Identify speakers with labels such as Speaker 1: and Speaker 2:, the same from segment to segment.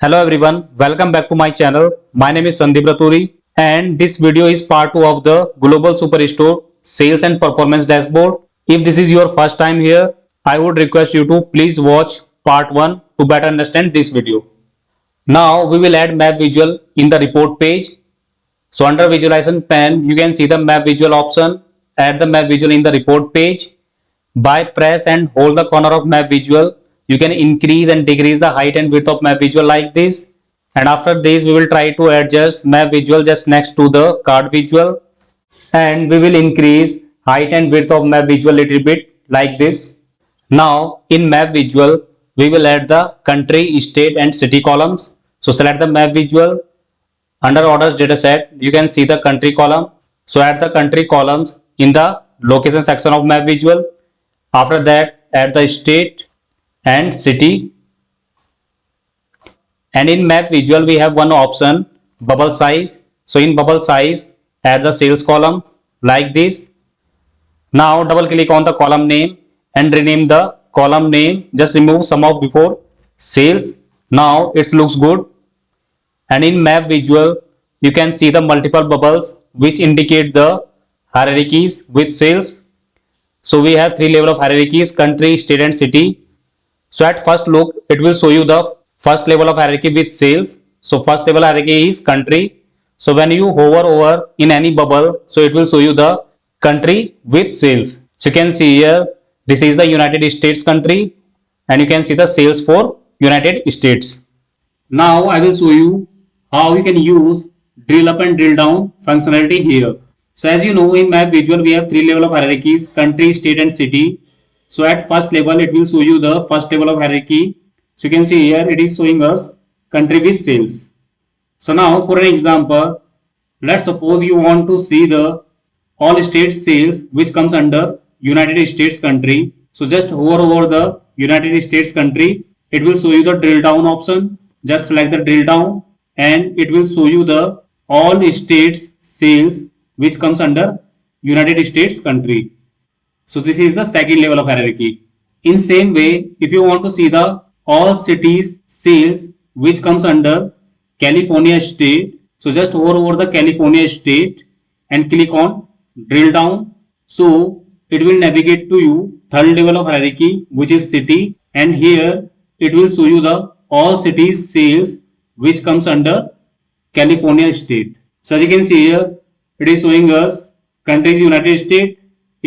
Speaker 1: Hello everyone, welcome back to my channel. My name is Sandeep Raturi and this video is part 2 of the Global Superstore Sales and Performance Dashboard. If this is your first time here, I would request you to please watch part 1 to better understand this video. Now we will add map visual in the report page. So under visualization pane, you can see the map visual option. Add the map visual in the report page. By press and hold the corner of map visual, you can increase and decrease the height and width of map visual like this. And after this, we will try to adjust map visual just next to the card visual. And we will increase height and width of map visual little bit like this. Now in map visual, we will add the country, state and city columns. So select the map visual. Under orders dataset, you can see the country column. So add the country columns in the location section of map visual. After that, add the state and city. And in map visual, we have one option, bubble size. So in bubble size, add the sales column like this. Now double click on the column name and rename the column name. Just remove sum of before sales. Now it looks good. And in map visual, you can see the multiple bubbles which indicate the hierarchies with sales. So we have three level of hierarchies, country, state and city. So at first look, it will show you the first level of hierarchy with sales. So first level hierarchy is country. So when you hover over in any bubble, so it will show you the country with sales. So you can see here, this is the United States country and you can see the sales for United States. Now I will show you how you can use drill up and drill down functionality here. So as you know, in map visual we have three level of hierarchies, country, state and city. So at first level it will show you the first level of hierarchy. So you can see here it is showing us country with sales. So now for an example, let's suppose you want to see the all states sales which comes under United States country. So just hover over the United States country. It will show you the drill down option. Just select the drill down and it will show you the all states sales which comes under United States country. So this is the second level of hierarchy. In same way, if you want to see the all cities sales which comes under California state, so just hover over the California state and click on drill down. So it will navigate to you third level of hierarchy which is city, and here it will show you the all cities sales which comes under California state. So as you can see here, it is showing us country is United States,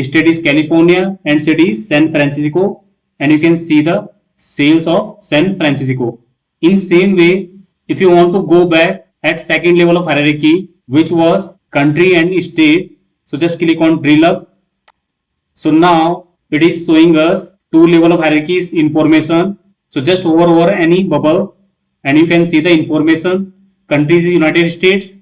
Speaker 1: state is California and city is San Francisco, and you can see the sales of San Francisco. In same way, if you want to go back at second level of hierarchy which was country and state, so just click on drill up. So now it is showing us two level of hierarchies information. So just hover over any bubble and you can see the information. Country is United States,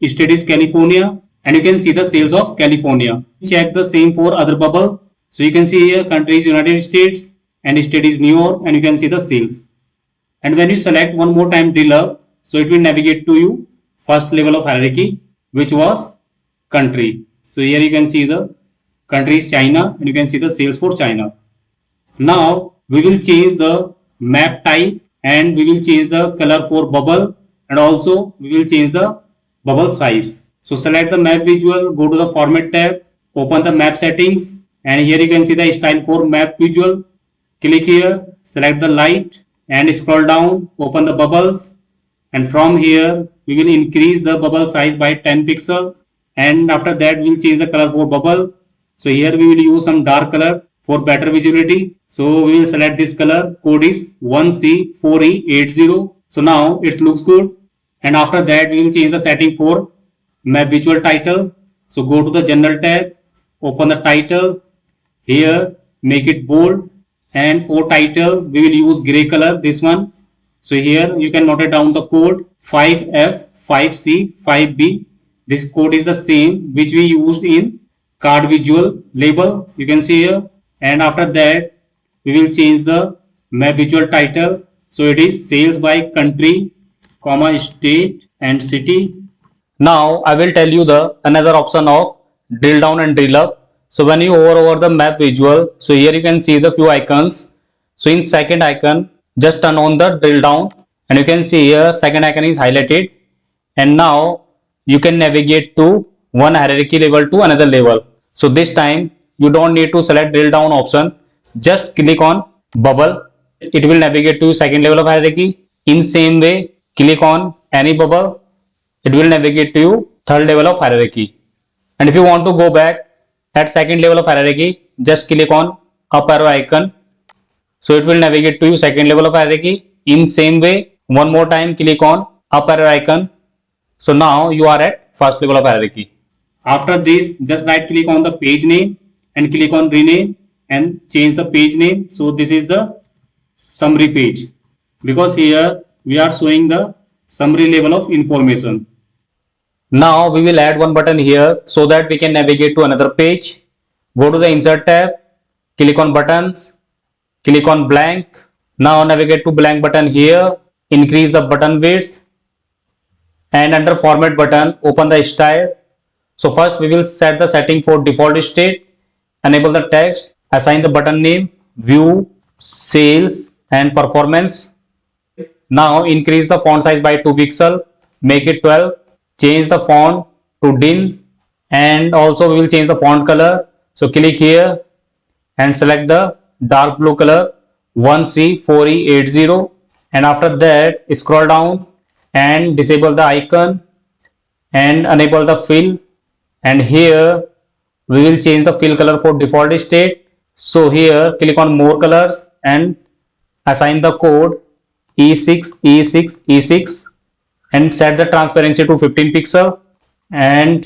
Speaker 1: state is California, and you can see the sales of California. Check the same for other bubble. So you can see here country is United States and state is New York, and you can see the sales. And when you select one more time drill up, so it will navigate to you first level of hierarchy which was country. So here you can see the country is China and you can see the sales for China. Now we will change the map type and we will change the color for bubble, and also we will change the bubble size. So select the map visual, go to the format tab, open the map settings, and here you can see the style for map visual. Click here, select the light and scroll down, open the bubbles, and from here we will increase the bubble size by 10 pixel, and after that we will change the color for bubble. So here we will use some dark color for better visibility. So we will select this color, code is 1C4E80. So now it looks good, and after that we will change the setting for map visual title. So go to the general tab, open the title, here make it bold, and for title we will use gray color, this one. So here you can note it down the code 5F5C5B. This code is the same which we used in card visual label, you can see here. And after that we will change the map visual title. So it is sales by country, comma, state and city. Now I will tell you the another option of drill down and drill up. So when you hover over the map visual, so here you can see the few icons. So in second icon, just turn on the drill down and you can see here second icon is highlighted, and now you can navigate to one hierarchy level to another level. So this time you don't need to select drill down option, just click on bubble, it will navigate to second level of hierarchy. In same way, click on any bubble, it will navigate to third level of hierarchy. And if you want to go back at second level of hierarchy, just click on up arrow icon, so it will navigate to you second level of hierarchy. In same way, one more time click on up arrow icon, so now you are at first level of hierarchy. After this, just right click on the page name and click on rename and change the page name. So this is the summary page, because here we are showing the summary level of information. Now we will add one button here so that we can navigate to another page. Go to the insert tab, click on buttons, click on blank. Now navigate to blank button here, increase the button width, and under format button open the style. So first we will set the setting for default state, enable the text, assign the button name, view, sales and performance. Now increase the font size by 2 pixel, make it 12, change the font to DIN, and also we will change the font color. So click here and select the dark blue color 1C4E80, and after that scroll down and disable the icon and enable the fill, and here we will change the fill color for default state. So here click on more colors and assign the code E6 E6 E6 and set the transparency to 15 pixel and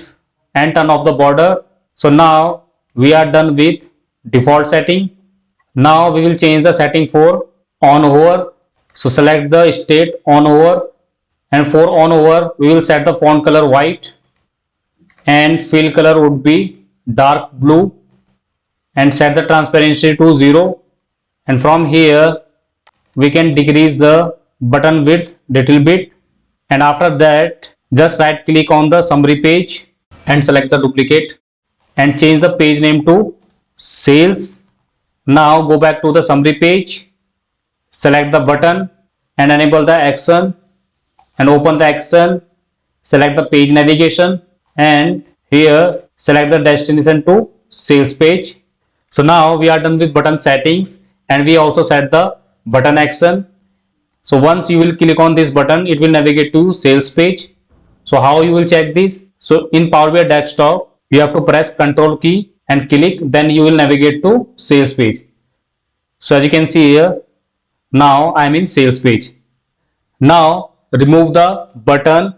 Speaker 1: turn off the border. So now we are done with default setting. Now we will change the setting for on hover. So select the state on hover, and for on hover we will set the font color white and fill color would be dark blue and set the transparency to 0, and from here we can decrease the button width little bit, and after that just right click on the summary page and select the duplicate and change the page name to sales. Now go back to the summary page, select the button and enable the action and open the action, select the page navigation and here select the destination to sales page. So now we are done with button settings and we also set the button action. So once you will click on this button, it will navigate to sales page. So how you will check this? So in Power BI desktop, you have to press Ctrl key and click, then you will navigate to sales page. So as you can see here, now I am in sales page. Now remove the button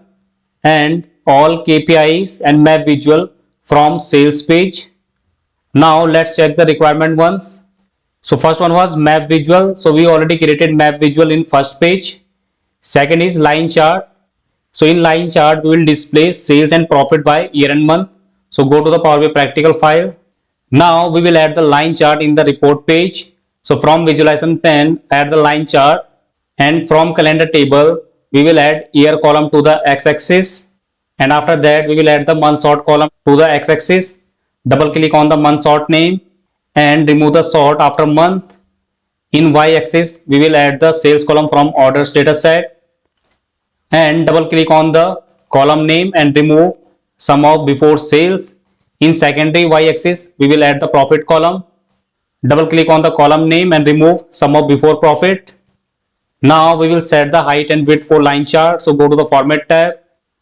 Speaker 1: and all KPIs and map visual from sales page. Now let's check the requirement ones. So first one was map visual. So we already created map visual in first page. Second is line chart. So in line chart we will display sales and profit by year and month. So go to the Power BI practical file. Now we will add the line chart in the report page. So from visualization pane add the line chart, and from calendar table we will add year column to the x-axis, and after that we will add the month sort column to the x-axis. Double click on the month sort name and remove the sort after month. In y-axis we will add the sales column from orders data set and double click on the column name and remove sum of before sales. In secondary y-axis we will add the profit column. Double click on the column name and remove sum of before profit. Now we will set the height and width for line chart. So go to the format tab,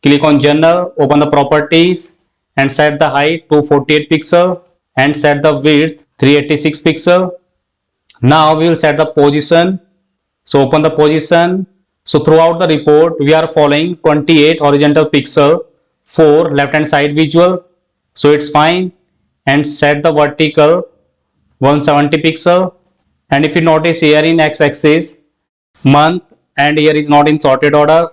Speaker 1: click on general, open the properties and set the height to 48 pixel and set the width 386 pixel. Now we will set the position. So open the position. So throughout the report we are following 28 horizontal pixel for left hand side visual. So it's fine, and set the vertical 170 pixel. And if you notice here in x-axis month and year is not in sorted order.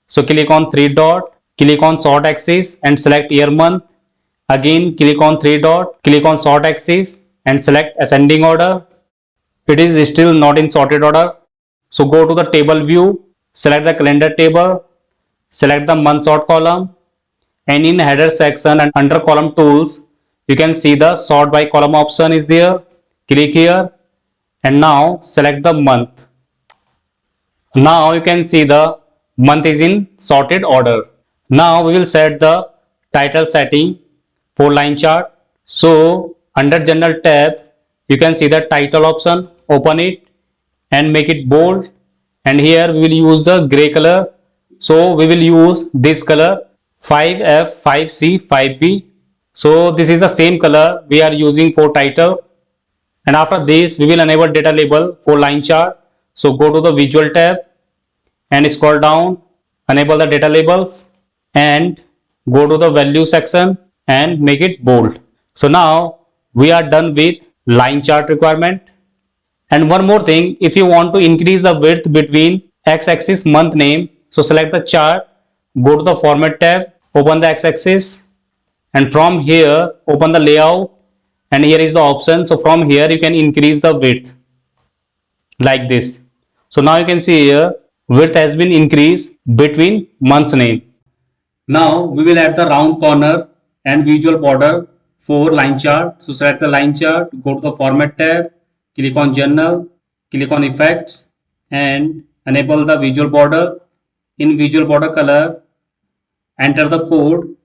Speaker 1: So click on 3 dot, click on sort axis and select year month. Again click on 3 dot, click on sort axis and select ascending order. It is still not in sorted order. So go to the table view, select the calendar table, select the month sort column, and in header section and under column tools you can see the sort by column option is there. Click here and now select the month. Now you can see the month is in sorted order. Now we will set the title setting for line chart. So under general tab, you can see the title option, open it and make it bold. And here we will use the gray color. So we will use this color 5F, 5C, 5B. So this is the same color we are using for title. And after this, we will enable data label for line chart. So go to the visual tab and scroll down, enable the data labels and go to the value section and make it bold. So now we are done with line chart requirement. And one more thing, if you want to increase the width between x-axis month name, so select the chart, go to the format tab, open the x-axis and from here open the layout and here is the option. So from here you can increase the width like this. So now you can see here width has been increased between month's name. Now we will add the round corner and visual border for line chart. So select the line chart, go to the format tab, click on general, click on effects and enable the visual border. In visual border color, enter the code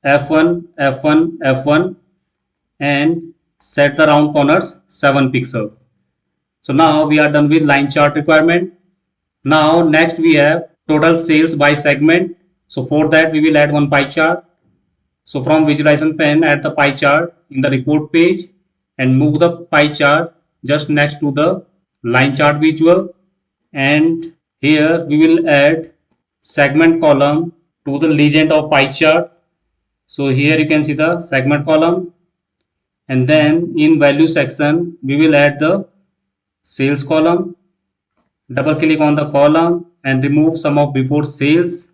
Speaker 1: F1, F1, F1 and set the round corners 7 pixel. So now we are done with line chart requirement. Now next we have total sales by segment. So for that we will add one pie chart. So from visualization pane, add the pie chart in the report page and move the pie chart just next to the line chart visual. And here we will add segment column to the legend of pie chart. So here you can see the segment column and then in value section we will add the sales column. Double click on the column and remove sum of before sales.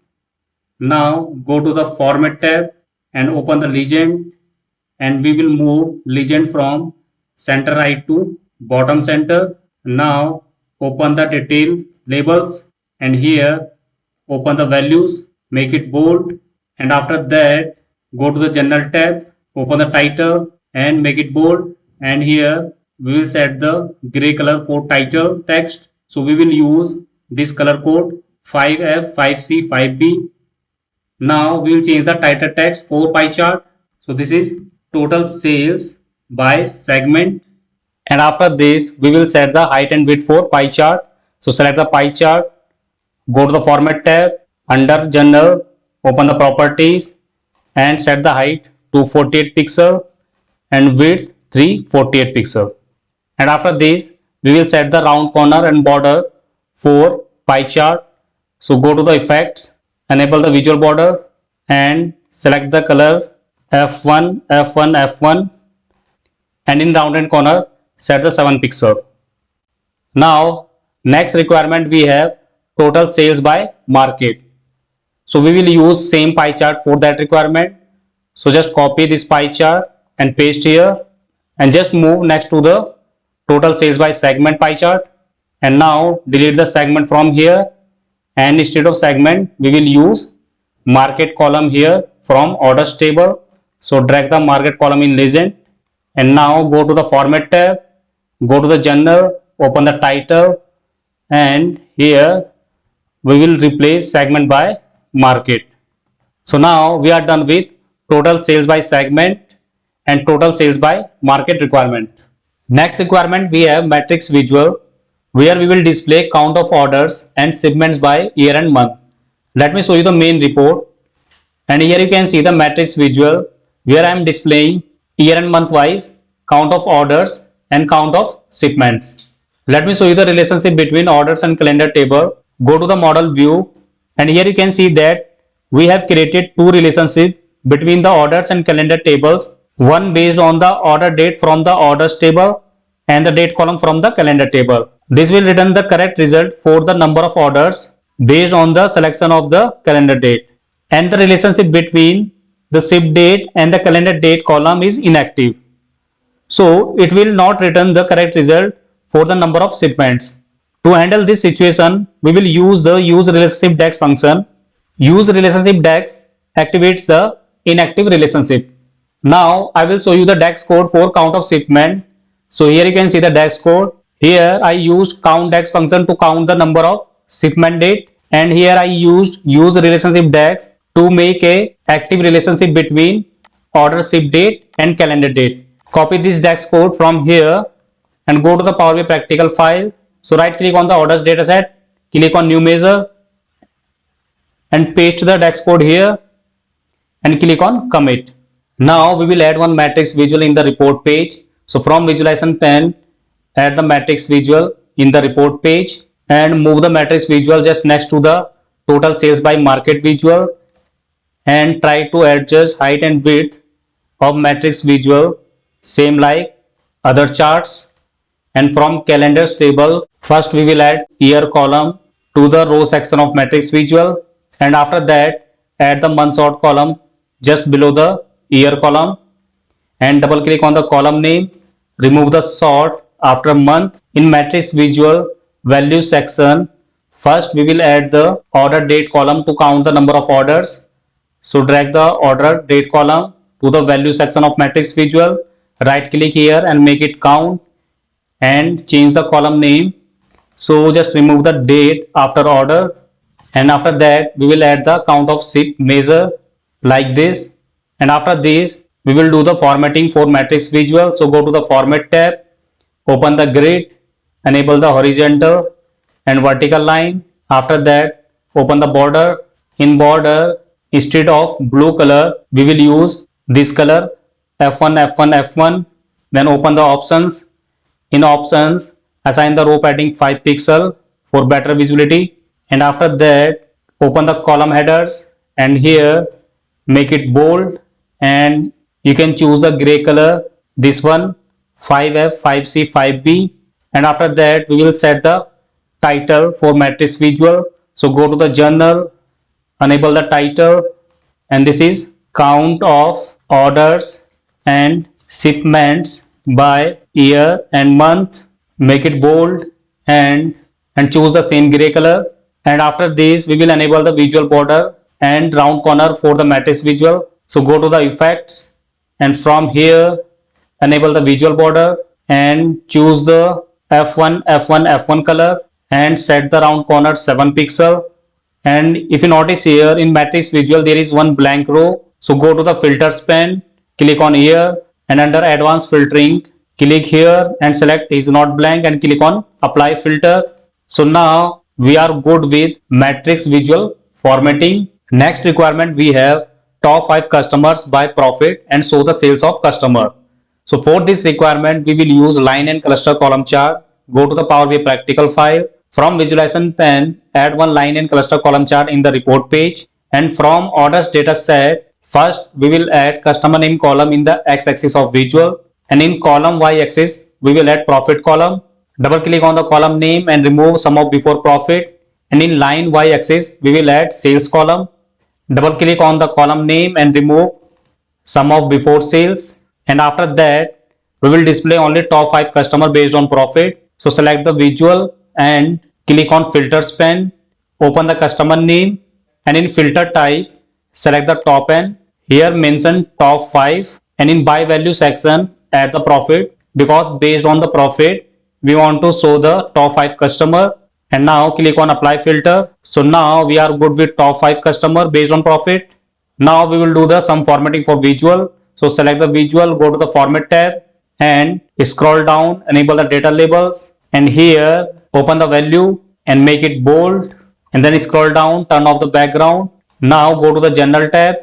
Speaker 1: Now go to the format tab and open the legend and we will move legend from center right to bottom center. Now open the detail labels and here open the values, make it bold and after that go to the general tab, open the title and make it bold and here we will set the gray color for title text. So we will use this color code 5F, 5C, 5B. Now we will change the title text for pie chart. So this is total sales by segment. And after this, we will set the height and width for pie chart. So select the pie chart, go to the format tab, under general, open the properties and set the height to 48 pixel and width 348 pixel. And after this, we will set the round corner and border for pie chart. So go to the effects, enable the visual border and select the color F1, F1, F1 and in rounded corner set the 7 pixel. Now next requirement we have total sales by market. So we will use same pie chart for that requirement. So just copy this pie chart and paste here and just move next to the total sales by segment pie chart and now delete the segment from here and instead of segment we will use market column here from orders table. So drag the market column in legend and now go to the format tab, go to the general, open the title and here we will replace segment by market. So now we are done with total sales by segment and total sales by market requirement. Next requirement we have matrix visual where we will display count of orders and shipments by year and month. Let me show you the main report and here you can see the matrix visual where I am displaying year and month wise count of orders and count of shipments. Let me show you the relationship between orders and calendar table. Go to the model view and here you can see that we have created two relationships between the orders and calendar tables, one based on the order date from the orders table and the date column from the calendar table. This will return the correct result for the number of orders based on the selection of the calendar date, and the relationship between the ship date and the calendar date column is inactive. So it will not return the correct result for the number of shipments. To handle this situation, we will use the use relationship DEX function. Use relationship DEX activates the inactive relationship. Now I will show you the DEX code for count of shipment. So here you can see the DEX code. Here I used count DEX function to count the number of shipment date, and here I used use relationship DAX to make a active relationship between order ship date and calendar date. Copy this DAX code from here and go to the Power BI practical file. So right click on the orders dataset, click on new measure and paste the DAX code here and click on commit. Now we will add one matrix visual in the report page. So from visualization pane, add the matrix visual in the report page and move the matrix visual just next to the total sales by market visual and try to adjust height and width of matrix visual same like other charts. And from calendars table, first we will add year column to the row section of matrix visual, and after that add the month sort column just below the year column and double click on the column name. Remove the sort after month. In matrix visual value section, first we will add the order date column to count the number of orders. So drag the order date column to the value section of matrix visual, right click here and make it count and change the column name. So just remove the date after order, and after that we will add the count of ship measure like this. And after this we will do the formatting for matrix visual. So go to the format tab, open the grid, enable the horizontal and vertical line. After that open the border. In border, instead of blue color we will use this color, F1 F1 F1. Then open the options. In options, assign the row padding 5 pixel for better visibility, and after that open the column headers and here make it bold, and you can choose the gray color, this one 5F 5C 5B. And after that we will set the title for matrix visual. So go to the journal, enable the title, and this is count of orders and shipments by year and month. Make it bold and choose the same gray color. And after this we will enable the visual border and round corner for the matrix visual. So go to the effects and from here enable the visual border and choose the F1 F1 F1 color and set the round corner 7 pixel. And if you notice here in matrix visual there is one blank row. So go to the filters pane, click on here and under advanced filtering click here and select is not blank and click on apply filter. So now we are good with matrix visual formatting. Next requirement we have top 5 customers by profit and show the sales of customer. So for this requirement we will use line and cluster column chart. Go to the Power BI practical file. From visualization pane, add one line and cluster column chart in the report page, and from orders data set, first we will add customer name column in the x-axis of visual, and in column y-axis we will add profit column. Double click on the column name and remove sum of before profit, and in line y-axis we will add sales column. Double click on the column name and remove sum of before sales, and after that we will display only top 5 customer based on profit. So select the visual and click on filters pane, open the customer name, and in filter type select the top end. Here mention top 5, and in by value section add the profit, because based on the profit we want to show the top 5 customer. And now click on apply filter. So now we are good with top 5 customer based on profit. Now we will do the some formatting for visual. So select the visual, go to the format tab and scroll down, enable the data labels, and here open the value and make it bold, and then scroll down, turn off the background. Now go to the general tab,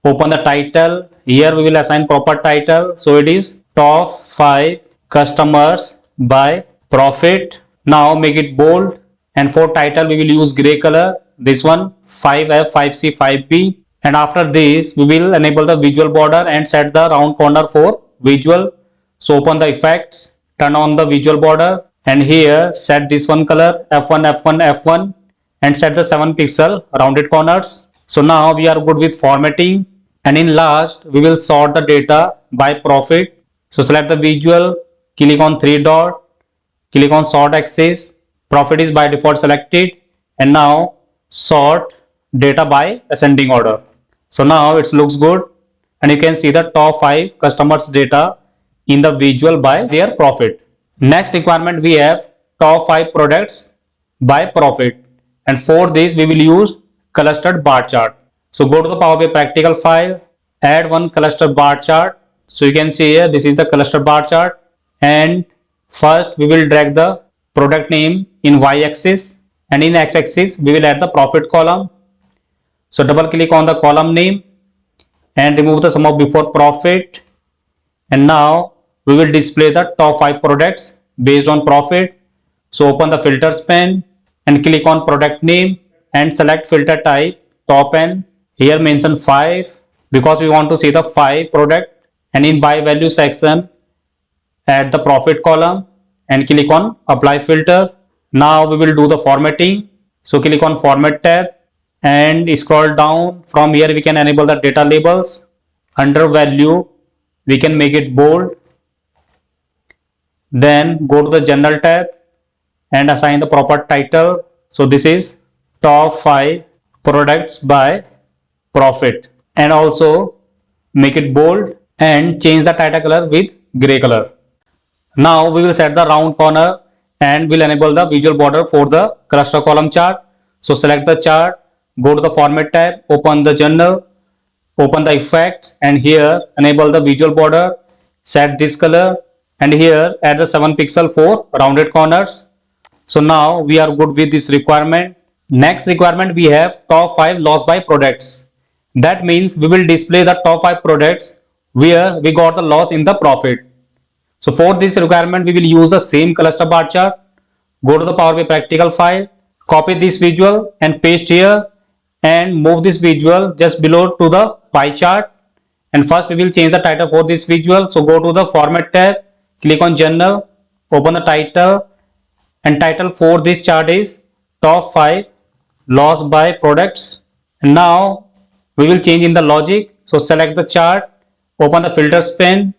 Speaker 1: open the title. Here we will assign proper title, so it is top 5 customers by profit. Now make it bold, and for title we will use gray color, this one 5F 5C 5B. And after this we will enable the visual border and set the round corner for visual. So open the effects, turn on the visual border, and here set this one color F1 F1 F1 and set the 7 pixel rounded corners. So now we are good with formatting, and in last we will sort the data by profit. So select the visual, click on 3 dot, click on sort axis, profit is by default selected, and now sort data by ascending order. So now it looks good, and you can see the top 5 customers data in the visual by their profit. Next requirement we have top 5 products by profit, And for this, we will use clustered bar chart. So go to the Power BI practical file, add one cluster bar chart. So you can see here, this is the cluster bar chart. And first we will drag the product name in y-axis, and in x-axis we will add the profit column. So double click on the column name and remove the sum of before profit. And now we will display the top 5 products based on profit. So open the filters pane and click on product name and select filter type top N. Here mention 5 because we want to see the 5 product. And in by value section, add the profit column and click on apply filter. Now we will do the formatting. So click on format tab and scroll down. From here we can enable the data labels. Under value we can make it bold. Then go to the general tab and assign the proper title. So this is top 5 products by profit, and also make it bold and change the title color with gray color. Now we will set the round corner and will enable the visual border for the cluster column chart. So select the chart, go to the format tab, open the journal, open the effects, and here enable the visual border, set this color, and here add the 7 pixel for rounded corners. So now we are good with this requirement. Next requirement we have top 5 loss by products. That means we will display the top 5 products where we got the loss in the profit. So for this requirement we will use the same cluster bar chart. Go to the Power BI practical file, copy this visual and paste here, and move this visual just below to the pie chart. And first we will change the title for this visual. So go to the format tab, click on journal, open the title, and title for this chart is top 5 loss by products. And now we will change in the logic. So select the chart, open the filters pane,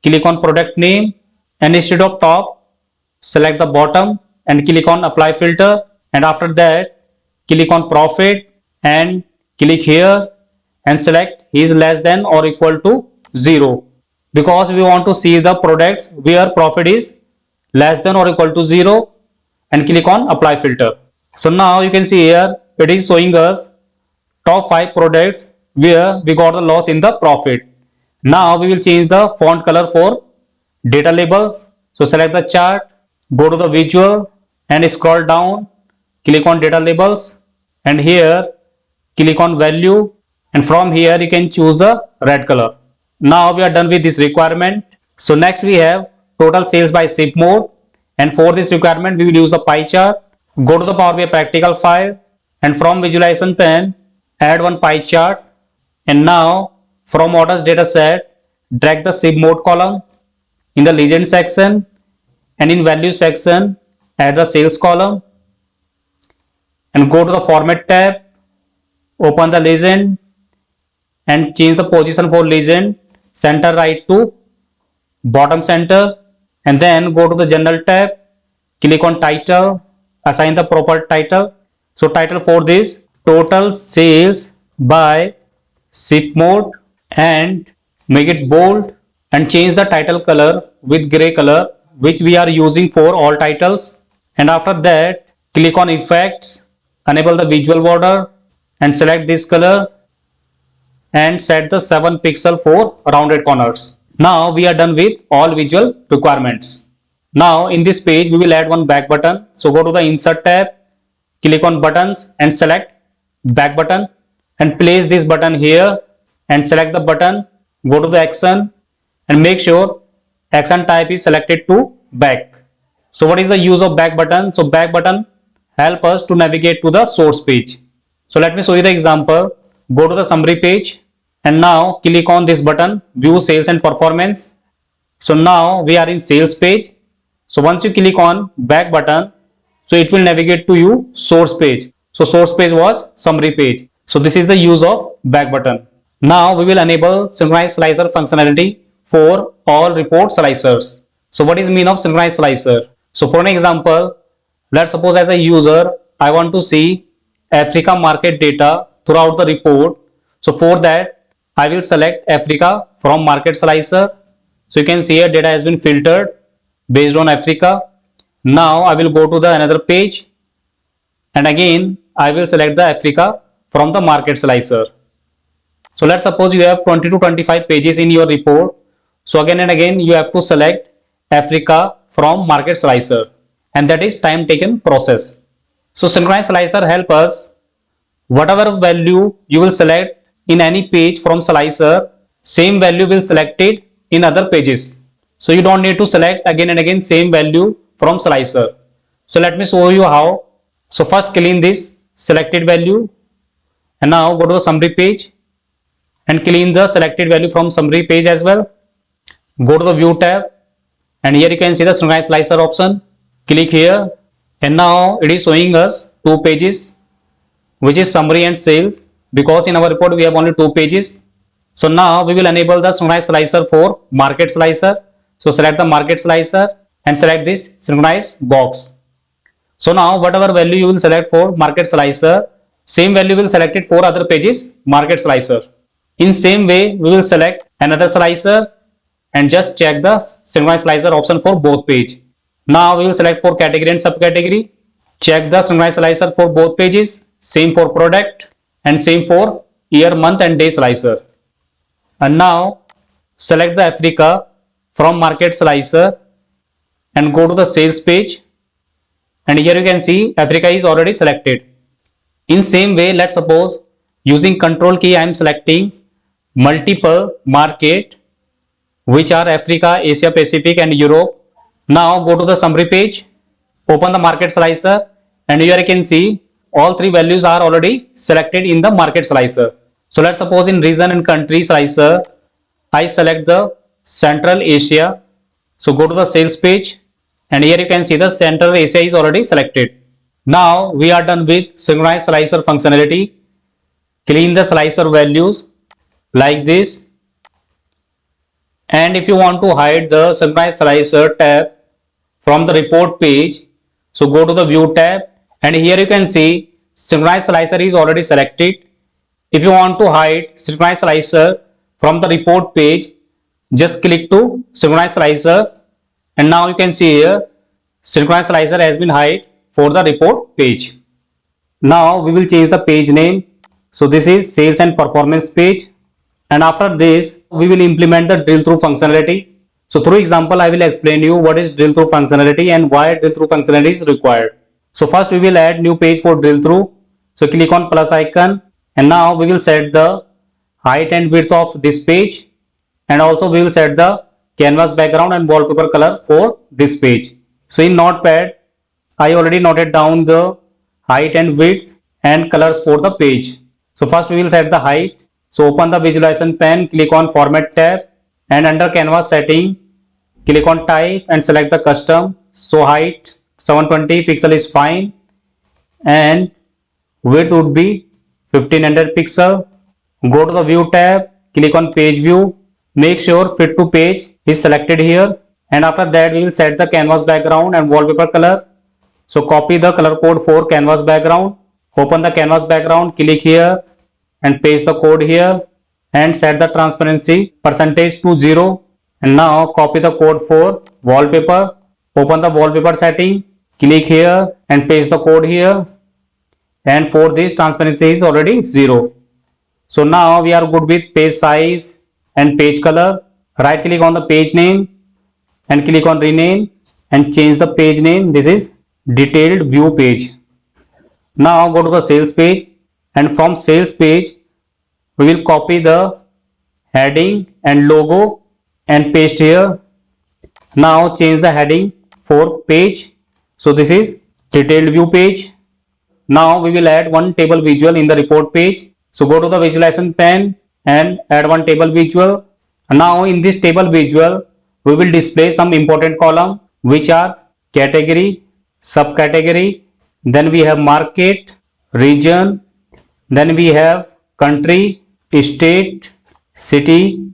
Speaker 1: click on product name, and instead of top select the bottom and click on apply filter. And after that click on profit and click here and select is less than or equal to 0, because we want to see the products where profit is less than or equal to 0, and click on apply filter. So now you can see here it is showing us top 5 products where we got the loss in the profit. Now we will change the font color for data labels. So select the chart, go to the visual and scroll down, click on data labels, and here click on value, and from here you can choose the red color. Now we are done with this requirement. So next we have total sales by ship mode, and for this requirement we will use the pie chart. Go to the Power BI practical file and from visualization pane add one pie chart. And now from orders data set, drag the ship mode column in the legend section, and in value section add the sales column, and go to the format tab, open the legend and change the position for legend center right to bottom center. And then go to the general tab, click on title, assign the proper title. So title for this total sales by ship mode, and make it bold and change the title color with gray color, which we are using for all titles. And after that click on effects, enable the visual border and select this color and set the 7 pixel for rounded corners. Now we are done with all visual requirements. Now in this page we will add one back button. So go to the insert tab, click on buttons and select back button, and place this button here and select the button. Go to the action and make sure action type is selected to back. So what is the use of back button? So back button help us to navigate to the source page. So let me show you the example. Go to the summary page and now click on this button, view sales and performance. So now we are in sales page. So once you click on back button, so it will navigate to you source page. So source page was summary page. So this is the use of back button. Now we will enable synchronized slicer functionality for all report slicers. So what is mean of synchronized slicer? So for an example, let's suppose as a user I want to see Africa market data throughout the report. So for that I will select Africa from market slicer. So you can see here data has been filtered based on Africa. Now I will go to the another page and again I will select the Africa from the market slicer. So let's suppose you have 20 to 25 pages in your report. So again and again you have to select Africa from market slicer, and that is time taken process. So synchronized slicer help us, whatever value you will select in any page from slicer, same value will select it in other pages. So you don't need to select again and again same value from slicer. So let me show you how. So first clean this selected value, and now go to the summary page and clean the selected value from summary page as well. Go to the view tab, and here you can see the synchronized slicer option. Click here, and now it is showing us two pages, which is summary and sales, because in our report we have only two pages. So now we will enable the synchronized slicer for market slicer. So select the market slicer and select this synchronized box. So now whatever value you will select for market slicer, same value will select it for other pages market slicer. In same way we will select another slicer and just check the synchronized slicer option for both page. Now we will select for category and subcategory. Check the synchronized slicer for both pages. Same for product and same for year, month and day slicer. And now select the Africa from market slicer and go to the sales page, and here you can see Africa is already selected. In same way, let's suppose using control key I am selecting multiple market which are Africa, Asia Pacific and Europe. Now go to the summary page, open the market slicer, and here you can see all three values are already selected in the market slicer. So let's suppose in region and country slicer I select the Central Asia. So go to the sales page, and here you can see the Central Asia is already selected. Now we are done with synchronized slicer functionality. Clean the slicer values like this, and if you want to hide the synchronized slicer tab from the report page, so go to the view tab, and here you can see synchronized slicer is already selected. If you want to hide synchronized slicer from the report page, just click to synchronized slicer, and now you can see here synchronized slicer has been hide for the report page. Now we will change the page name. So this is sales and performance page, and after this we will implement the drill through functionality. So through example I will explain you what is drill through functionality and why drill through functionality is required. So first we will add new page for drill through. So click on plus icon, and now we will set the height and width of this page, and also we will set the canvas background and wallpaper color for this page. So in Notepad I already noted down the height and width and colors for the page. So first we will set the height. So open the visualization pane, click on format tab, and under canvas setting click on type and select the custom. So height 720 pixel is fine, and width would be 1500 pixel. Go to the view tab, click on page view, make sure fit to page is selected here, and after that we will set the canvas background and wallpaper color. So copy the color code for canvas background, open the canvas background, click here and paste the code here, and set the transparency percentage to 0, and now copy the code for wallpaper, open the wallpaper setting, click here and paste the code here, and for this transparency is already 0. So now we are good with page size and page color. Right click on the page name and click on rename and change the page name. This is detailed view page. Now go to the sales page, and from sales page we will copy the heading and logo and paste here. Now change the heading for page. So this is detailed view page. Now we will add one table visual in the report page. So go to the visualization pane and add one table visual. Now in this table visual we will display some important column which are category, subcategory, then we have market, region, then we have country, state, city,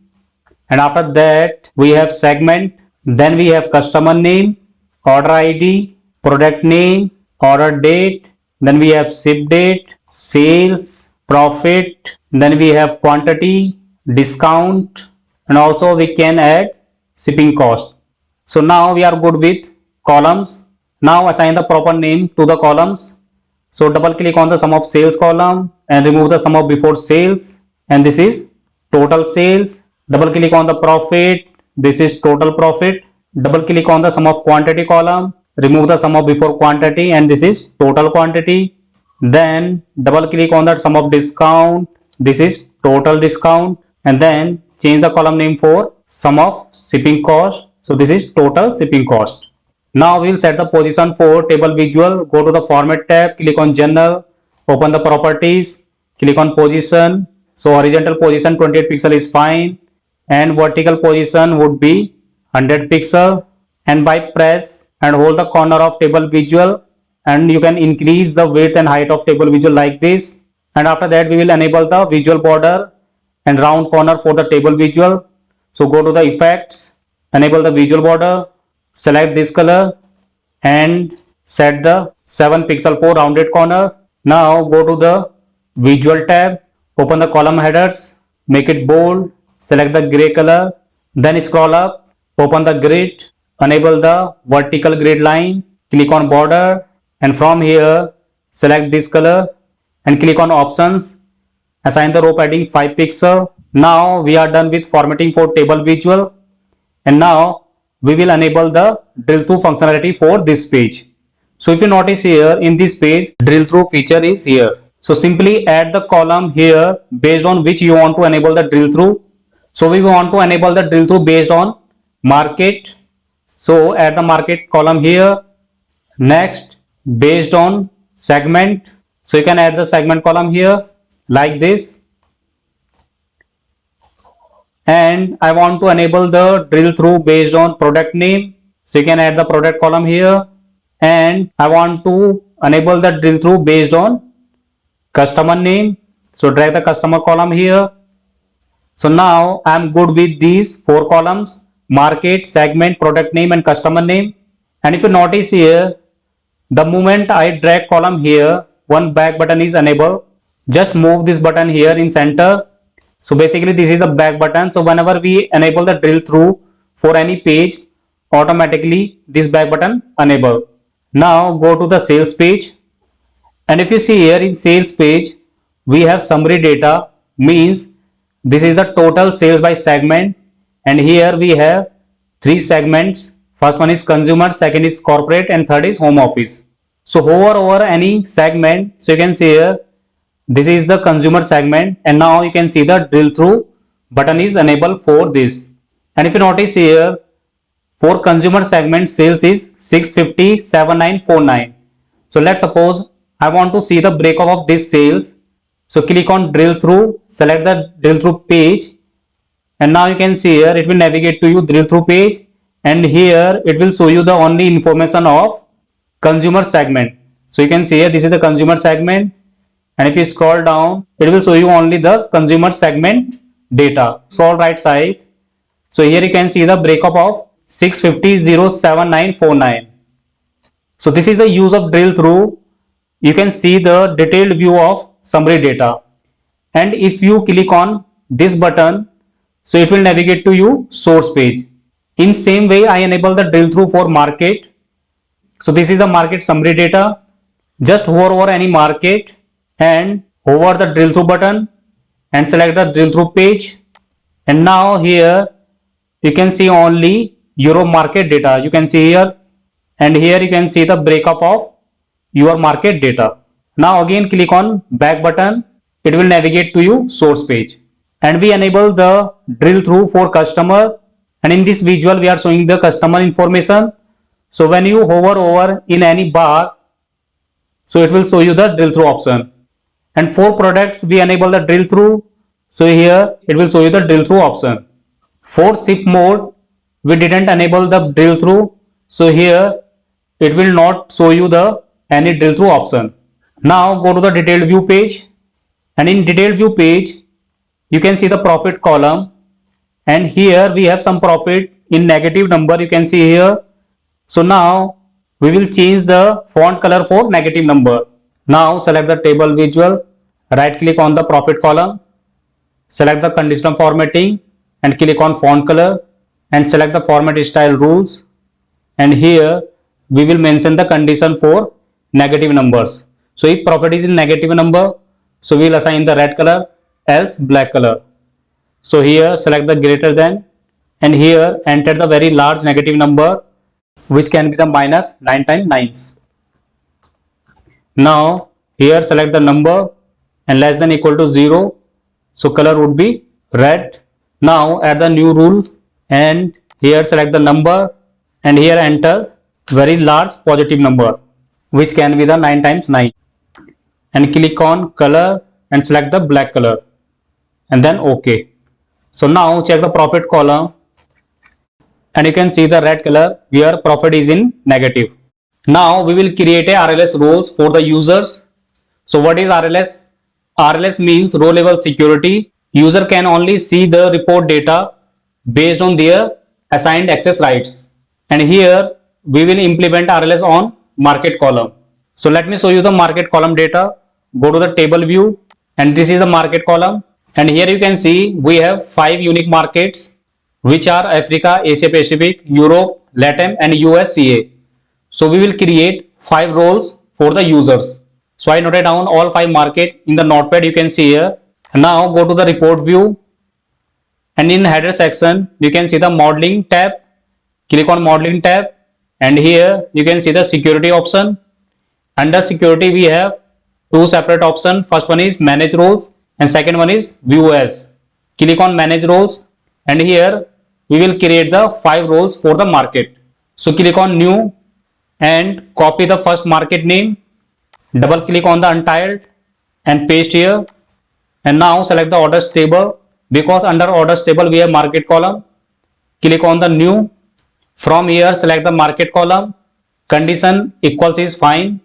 Speaker 1: and after that we have segment, then we have customer name, order ID, product name, order date, then we have ship date, sales, profit, then we have quantity, discount, and also we can add shipping cost. So now we are good with columns. Now assign the proper name to the columns. So double click on the sum of sales column and remove the sum of before sales, and this is total sales. Double click on the profit, this is total profit. Double click on the sum of quantity column, remove the sum of before quantity, and this is total quantity. Then double click on the sum of discount, this is total discount, and then change the column name for sum of shipping cost, so this is total shipping cost. Now we will set the position for table visual. Go to the format tab, click on general, open the properties, click on position. So horizontal position 28 pixel is fine, and vertical position would be 100 pixel. And by press and hold the corner of table visual, and you can increase the width and height of table visual like this. And after that we will enable the visual border and round corner for the table visual. So go to the effects, enable the visual border, select this color and set the 7 pixel for rounded corner. Now go to the visual tab, open the column headers, make it bold, select the gray color, then scroll up, open the grid, enable the vertical grid line, click on border, and from here select this color and click on options, assign the row padding 5 pixel. Now we are done with formatting for table visual, and now we will enable the drill through functionality for this page. So if you notice here in this page, drill through feature is here. So simply add the column here based on which you want to enable the drill through. So we want to enable the drill through based on market. So add the market column here. Next, based on segment. So you can add the segment column here like this. And I want to enable the drill through based on product name. So you can add the product column here. And I want to enable the drill through based on customer name. So drag the customer column here. So now I am good with these 4 columns: market, segment, product name and customer name. And if you notice here, the moment I drag column here, one back button is enabled. Just move this button here in center. So basically this is the back button. So whenever we enable the drill through for any page, automatically this back button enable. Now go to the sales page, and if you see here in sales page, we have summary data, means this is the total sales by segment, and here we have 3 segments. First one is consumer, second is corporate, and third is home office. So hover over any segment, so you can see here this is the consumer segment, and now you can see the drill through button is enabled for this. And if you notice here, for consumer segment sales is 650,7949. So let's suppose I want to see the breakup of this sales. So click on drill through, select the drill through page, and now you can see here it will navigate to you drill through page, and here it will show you the only information of consumer segment. So you can see here this is the consumer segment, and if you scroll down, it will show you only the consumer segment data. Scroll right side. So here you can see the breakup of 650,7949. So this is the use of drill through. You can see the detailed view of summary data. And if you click on this button, so it will navigate to you source page. In same way, I enable the drill through for market. So this is the market summary data. Just hover over any market and hover the drill through button and select the drill through page. And now here you can see only Euro market data. You can see here, and here you can see the breakup of your market data. Now again click on back button. It will navigate to you source page. And we enable the drill through for customer. And in this visual we are showing the customer information. So when you hover over in any bar, so it will show you the drill through option. And for products we enable the drill through. So here it will show you the drill through option. For ship mode we didn't enable the drill through. So here it will not show you the any drill through option. Now go to the detailed view page, and in detailed view page you can see the profit column, and here we have some profit in negative number, you can see here. So now we will change the font color for negative number. Now select the table visual, right click on the profit column, select the conditional formatting and click on font color and select the format style rules, and here we will mention the condition for negative numbers. So if profit is in negative number, so we will assign the red color, else black color. So here select the greater than, and here enter the very large negative number, which can be the minus 9 times 9s. Now here select the number and less than equal to 0, so color would be red. Now add the new rule and here select the number and here enter very large positive number, which can be the 9 times 9, and click on color and select the black color and then OK. So now check the profit column and you can see the red color where profit is in negative. Now we will create a RLS roles for the users. So what is RLS? RLS means row level security. User can only see the report data based on their assigned access rights. And here we will implement RLS on market column. So let me show you the market column data. Go to the table view and this is the market column. And here you can see we have 5 unique markets, which are Africa, Asia Pacific, Europe, LATAM and USCA. So we will create 5 roles for the users. So I noted down all 5 market in the notepad, you can see here. Now go to the report view and in header section you can see the modeling tab. Click on modeling tab and here you can see the security option. Under security we have 2 separate options. First one is manage roles and second one is view as. Click on manage roles and here we will create the 5 roles for the market. So click on new and copy the first market name, double click on the untiled and paste here, and now select the orders table. Because under orders table we have market column, click on the new. From here select the market column, condition equals is fine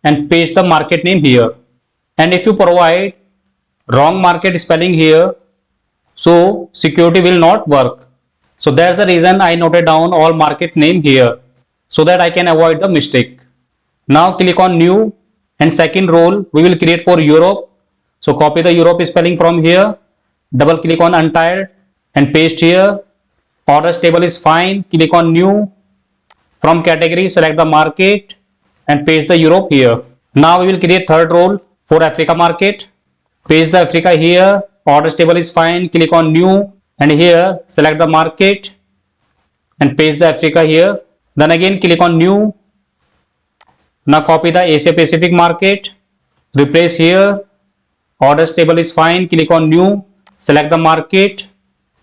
Speaker 1: and paste the market name here. And if you provide wrong market spelling here, so security will not work. So that's the reason I noted down all market name here, so that I can avoid the mistake. Now click on new and second role we will create for Europe. So copy the Europe spelling from here, double click on untiled and paste here. Orders table is fine, click on new. From category select the market and paste the Europe here. Now we will create third role for Africa market. Paste the Africa here, orders table is fine, click on new and here select the market and paste the Africa here. Then again click on new. Now copy the Asia Pacific market, replace here, orders table is fine, click on new, select the market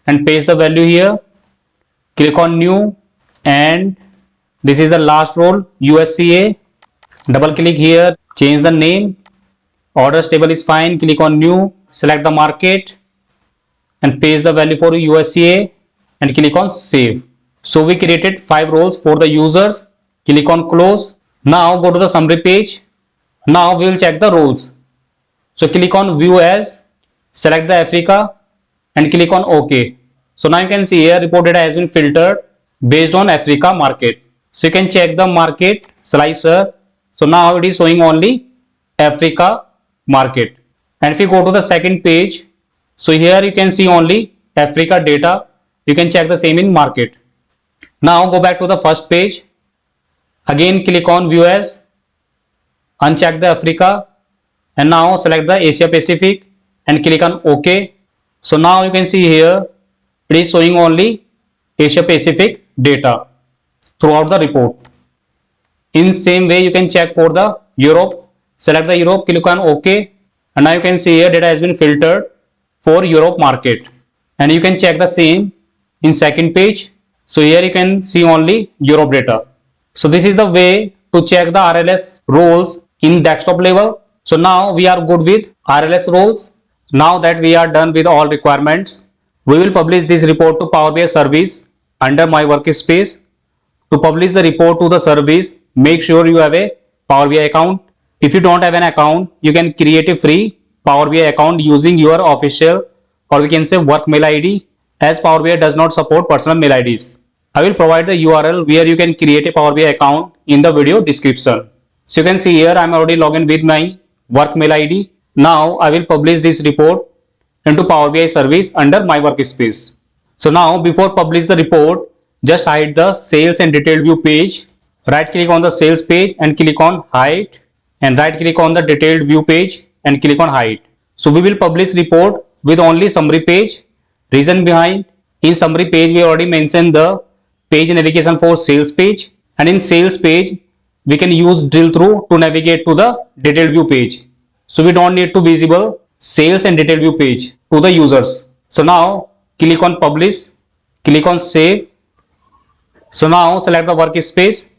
Speaker 1: and paste the value here, click on new, and this is the last role USCA. Double click here, change the name, orders table is fine, click on new, select the market and paste the value for USCA and click on save. So we created 5 roles for the users. Click on close. Now go to the summary page. Now we will check the roles. So click on view as, select the Africa and click on OK. So now you can see here report data has been filtered based on Africa market. So you can check the market slicer. So now it is showing only Africa market. And if you go to the second page, so here you can see only Africa data. You can check the same in market. Now go back to the first page. Again click on view as, uncheck the Africa and now select the Asia Pacific and click on OK. So now you can see here it is showing only Asia Pacific data throughout the report. In same way you can check for the Europe. Select the Europe, click on OK and now you can see here data has been filtered for Europe market, and you can check the same in second page. So here you can see only Europe data. So this is the way to check the RLS roles in desktop level. So now we are good with RLS roles. Now that we are done with all requirements, we will publish this report to Power BI service under my workspace. To publish the report to the service, make sure you have a Power BI account. If you don't have an account, you can create a free Power BI account using your official, or we can say work mail ID, as Power BI does not support personal mail IDs. I will provide the URL where you can create a Power BI account in the video description. So you can see here I am already logged in with my work mail ID. Now I will publish this report into Power BI service under my workspace. So now before publish the report, just hide the sales and detailed view page. Right click on the sales page and click on hide. and right click on the detailed view page and click on hide. So we will publish report with only summary page. Reason behind, in summary page we already mentioned the page navigation for sales page, and in sales page we can use drill through to navigate to the detailed view page. So we don't need to visible sales and detailed view page to the users. So now click on publish, click on save. So now select the workspace.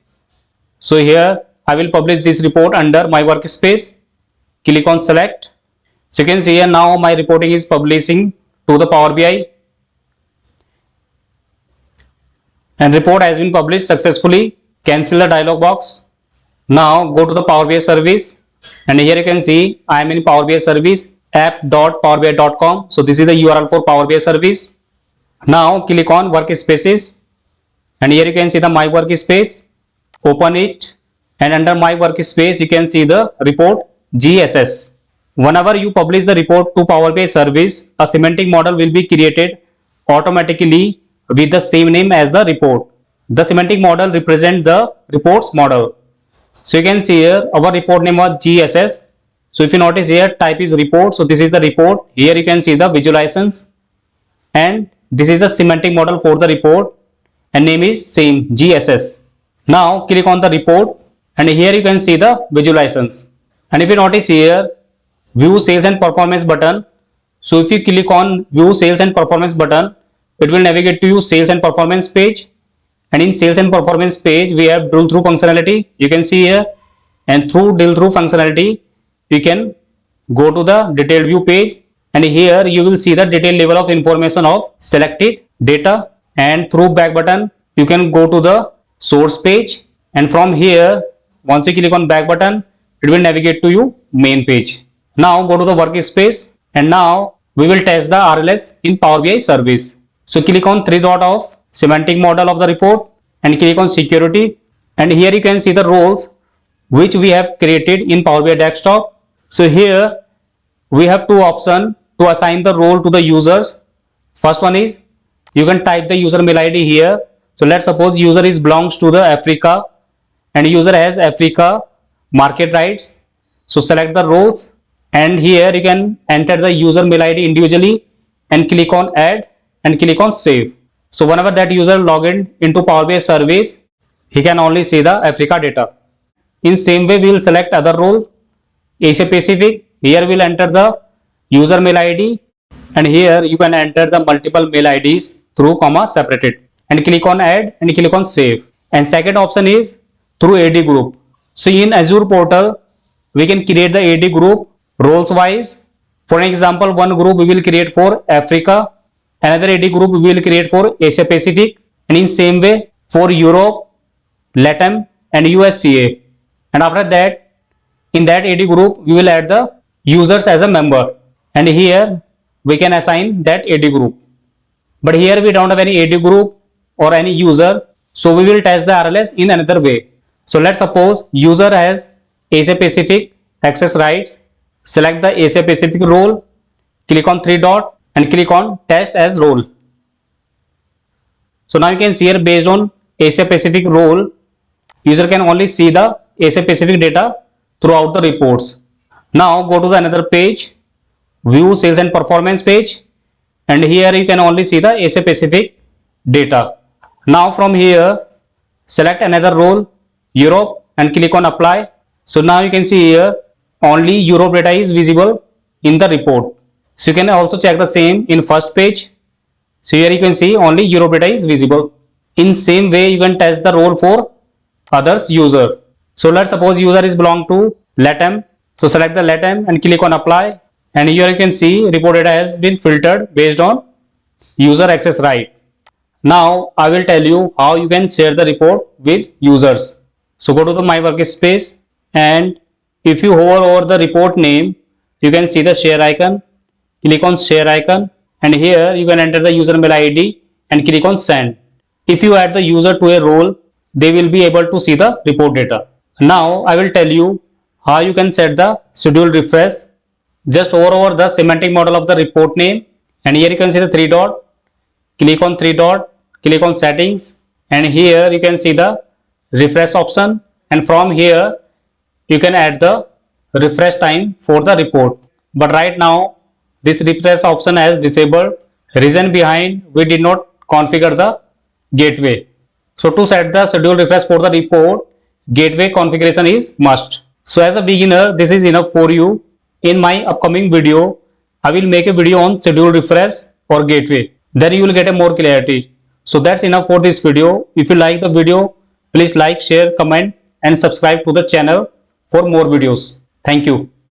Speaker 1: So here I will publish this report under my workspace. Click on select. So you can see here now my reporting is publishing to the Power BI, and report has been published successfully. Cancel the dialog box. Now go to the Power BI service, and here you can see I am in Power BI service app.powerbi.com. So this is the URL for Power BI service. Now click on workspaces, and here you can see the my workspace. Open it, and under my workspace you can see the report GSS. Whenever you publish the report to Power BI service, a semantic model will be created automatically with the same name as the report. The semantic model represents the reports model. So you can see here our report name was GSS. So if you notice here, type is report. So this is the report. Here you can see the visualizations, and this is the semantic model for the report, and name is same GSS. Now click on the report, and here you can see the visualizations. And if you notice here, view sales and performance button. So if you click on view sales and performance button, it will navigate to you sales and performance page. And in sales and performance page we have drill through functionality, you can see here, and through drill through functionality you can go to the detailed view page, and here you will see the detailed level of information of selected data. And through back button you can go to the source page, and from here once you click on back button it will navigate to you main page. Now go to the workspace, and now we will test the RLS in Power BI service. So click on three dot of semantic model of the report and click on security, and here you can see the roles which we have created in Power BI desktop. So here we have two options to assign the role to the users. First one is you can type the user mail ID here. So let's suppose user is belongs to the Africa, and user has Africa market rights. So select the roles, and here you can enter the user mail ID individually and click on add and click on save. So whenever that user log in into Power BI service, he can only see the Africa data. In same way we will select other role, Asia Pacific. Here we will enter the user mail ID, and here you can enter the multiple mail IDs through comma separated, and click on add and click on save. And second option is through AD group. So in Azure portal we can create the AD group roles wise. For example, one group we will create for Africa, another AD group we will create for Asia Pacific, and in same way for Europe, LATAM and USCA. And after that, in that AD group we will add the users as a member, and here we can assign that AD group. But here we don't have any AD group or any user, so we will test the RLS in another way. So let's suppose user has Asia Pacific access rights. Select the Asia Pacific role, click on three dot and click on test as role. So now you can see here, based on Asia Pacific role, user can only see the Asia Pacific data throughout the reports. Now go to the another page, view sales and performance page, and here you can only see the Asia Pacific data. Now from here select another role, Europe, and click on apply. So now you can see here only Europe data is visible in the report. So you can also check the same in first page. So here you can see only Europe data is visible. In same way you can test the role for others user. So let's suppose user is belong to LATAM. So select the LATAM and click on apply, and here you can see report data has been filtered based on user access right. Now I will tell you how you can share the report with users. So go to the my workspace, and if you hover over the report name, you can see the share icon. Click on share icon, and here you can enter the user mail ID and click on send. If you add the user to a role, they will be able to see the report data. Now I will tell you how you can set the schedule refresh. Just hover over the semantic model of the report name, and here you can see the three dot. Click on three dot, click on settings, and here you can see the refresh option, and from here you can add the refresh time for the report. But right now this refresh option has disabled. Reason behind, we did not configure the gateway. So to set the schedule refresh for the report, gateway configuration is must. So as a beginner, this is enough for you. In my upcoming video, I will make a video on schedule refresh or gateway. Then you will get a more clarity. So that's enough for this video. If you like the video, please like, share, comment and subscribe to the channel for more videos. Thank you.